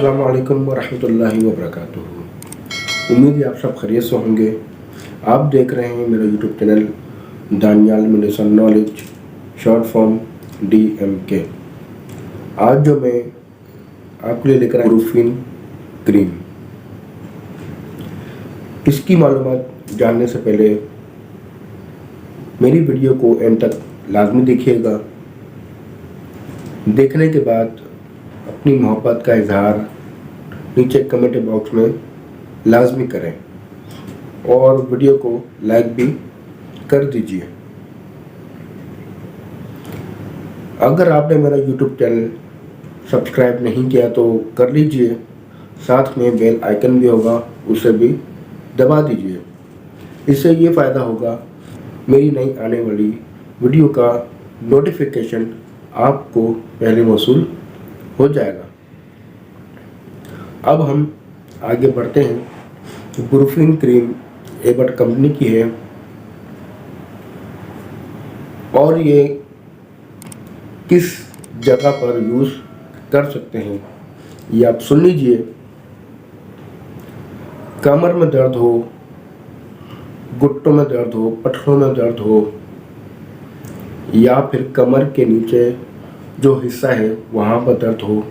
अस्सलामु अलैकुम वरहमतुल्लाहि वबरकातुहू। उम्मीद है आप सब खैरियत से होंगे। आप देख रहे हैं मेरा YouTube channel Daniyal medicine knowledge short form DMK। आज जो मैं आपके लिए लेकर आया ब्रूफिन क्रीम, इसकी मालूमात जानने से पहले मेरी वीडियो को एंड तक लाजमी देखिएगा। देखने के बाद अपनी मोहब्बत का इजहार नीचे कमेंट बॉक्स में लाजमी करें और वीडियो को लाइक भी कर दीजिए। अगर आपने मेरा यूट्यूब चैनल सब्सक्राइब नहीं किया तो कर लीजिए, साथ में बेल आइकन भी होगा, उसे भी दबा दीजिए। इससे ये फ़ायदा होगा, मेरी नई आने वाली वीडियो का नोटिफिकेशन आपको पहले मौसूल हो जाएगा। अब हम आगे बढ़ते हैं। ब्रूफिन क्रीम एबट कंपनी की है और ये किस जगह पर यूज़ कर सकते हैं ये आप सुन लीजिए। कमर में दर्द हो, घुटनों में दर्द हो, पट्टों में दर्द हो या फिर कमर के नीचे जो हिस्सा है वहाँ पर दर्द हो,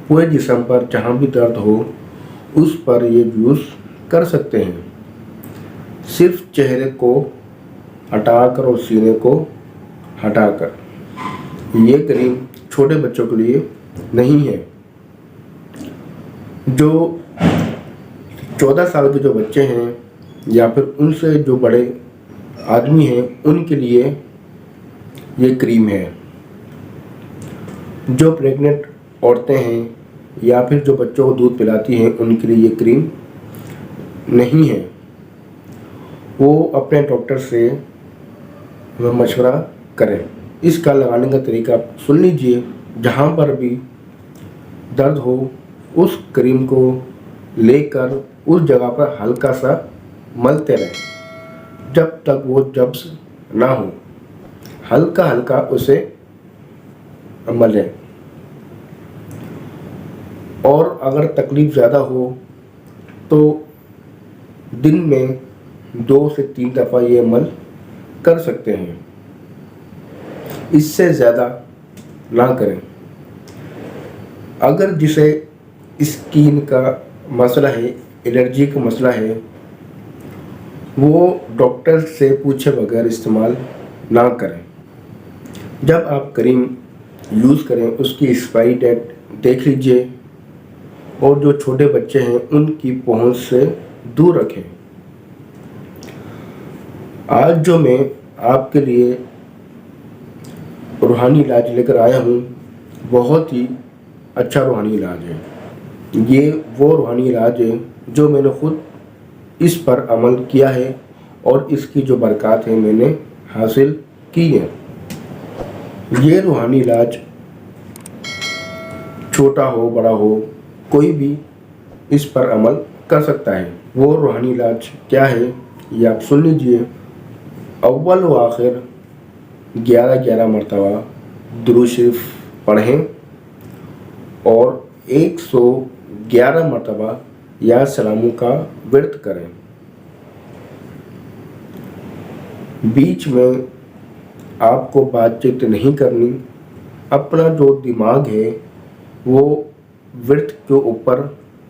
पूरे जिस्म पर जहाँ भी दर्द हो उस पर ये यूज़ कर सकते हैं। सिर्फ चेहरे को हटाकर और सीने को हटाकर। ये क्रीम छोटे बच्चों के लिए नहीं है। जो 14 साल के जो बच्चे हैं या फिर उनसे जो बड़े आदमी हैं उनके लिए ये क्रीम है। जो प्रेग्नेंट औरतें हैं या फिर जो बच्चों को दूध पिलाती हैं उनके लिए ये क्रीम नहीं है। वो अपने डॉक्टर से मशवरा करें। इसका लगाने का तरीका आप सुन लीजिए। जहाँ पर भी दर्द हो उस क्रीम को लेकर उस जगह पर हल्का सा मलते रहें जब तक वो जब्स ना हो। हल्का हल्का उसे मलें और अगर तकलीफ़ ज़्यादा हो तो दिन में 2 से 3 दफ़ा ये अमल कर सकते हैं, इससे ज़्यादा ना करें। अगर जिसे स्किन का मसला है, एलर्जी का मसला है, वो डॉक्टर से पूछे बगैर इस्तेमाल ना करें। जब आप क्रीम यूज़ करें उसकी एक्सपायरी डेट देख लीजिए और जो छोटे बच्चे हैं उनकी पहुंच से दूर रखें। आज जो मैं आपके लिए रूहानी इलाज लेकर आया हूँ, बहुत ही अच्छा रूहानी इलाज है। ये वो रूहानी इलाज है जो मैंने खुद इस पर अमल किया है और इसकी जो बरकत है मैंने हासिल की है। ये रूहानी इलाज छोटा हो बड़ा हो कोई भी इस पर अमल कर सकता है। वो रूहानी इलाज क्या है ये आप सुन लीजिए। अव्वल व आखिर 11 मरतबा दुरूद शरीफ पढ़ें और 111 मरतबा या सलामों का व्रत करें। बीच में आपको बातचीत नहीं करनी। अपना जो दिमाग है वो व्रत के ऊपर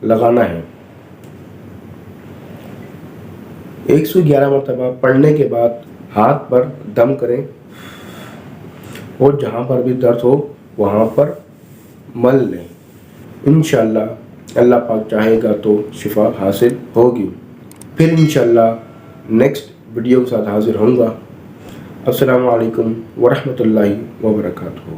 लगाना है। 111 मरतबा पढ़ने के बाद हाथ पर दम करें और जहाँ पर भी दर्द हो वहाँ पर मल लें। इंशाअल्लाह अल्लाह पाक चाहेगा तो शिफा हासिल होगी। फिर इंशाअल्लाह नेक्स्ट वीडियो के साथ हाजिर होऊंगा। अस्सलामु अलैकुम वरहमतुल्लाहि वबरकातुहू।